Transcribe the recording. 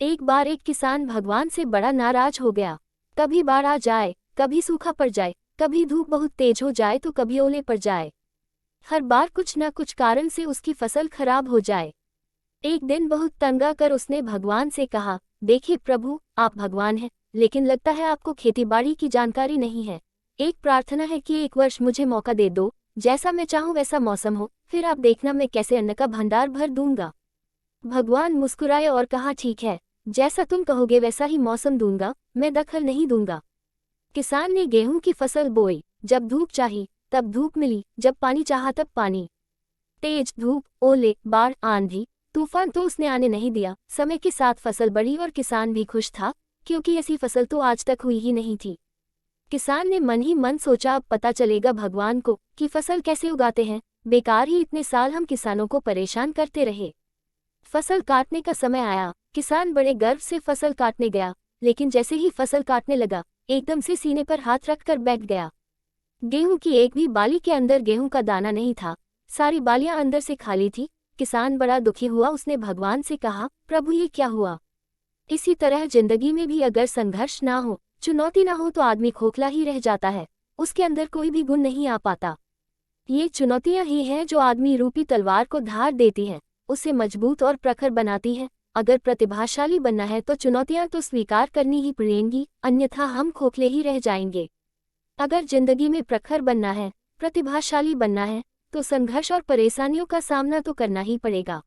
एक बार एक किसान भगवान से बड़ा नाराज हो गया। कभी बाढ़ आ जाए, कभी सूखा पड़ जाए, कभी धूप बहुत तेज हो जाए तो कभी ओले पड़ जाए। हर बार कुछ न कुछ कारण से उसकी फसल खराब हो जाए। एक दिन बहुत तंग आकर उसने भगवान से कहा, देखिए प्रभु, आप भगवान हैं, लेकिन लगता है आपको खेतीबाड़ी की जानकारी नहीं है। एक प्रार्थना है कि एक वर्ष मुझे मौका दे दो, जैसा मैं चाहूँ वैसा मौसम हो, फिर आप देखना मैं कैसे अन्न का भंडार भर दूंगा। भगवान मुस्कुराए और कहा, ठीक है, जैसा तुम कहोगे वैसा ही मौसम दूंगा, मैं दखल नहीं दूंगा। किसान ने गेहूं की फसल बोई। जब धूप चाही तब धूप मिली, जब पानी चाहा तब पानी। तेज धूप, ओले, बाढ़, आंधी, तूफान तो उसने आने नहीं दिया। समय के साथ फसल बढ़ी और किसान भी खुश था, क्योंकि ऐसी फसल तो आज तक हुई ही नहीं थी। किसान ने मन ही मन सोचा, अब पता चलेगा भगवान को कि फसल कैसे उगाते हैं। बेकार ही इतने साल हम किसानों को परेशान करते रहे। फसल काटने का समय आया। किसान बड़े गर्व से फसल काटने गया, लेकिन जैसे ही फसल काटने लगा, एकदम से सीने पर हाथ रखकर बैठ गया। गेहूं की एक भी बाली के अंदर गेहूं का दाना नहीं था। सारी बालियां अंदर से खाली थी। किसान बड़ा दुखी हुआ। उसने भगवान से कहा, प्रभु ये क्या हुआ। इसी तरह जिंदगी में भी अगर संघर्ष ना हो, चुनौती ना हो तो आदमी खोखला ही रह जाता है, उसके अंदर कोई भी गुण नहीं आ पाता। ये चुनौतियां ही हैं जो आदमी रूपी तलवार को धार देती हैं, उसे मजबूत और प्रखर बनाती हैं। अगर प्रतिभाशाली बनना है तो चुनौतियां तो स्वीकार करनी ही पड़ेंगी, अन्यथा हम खोखले ही रह जाएंगे। अगर जिंदगी में प्रखर बनना है, प्रतिभाशाली बनना है, तो संघर्ष और परेशानियों का सामना तो करना ही पड़ेगा।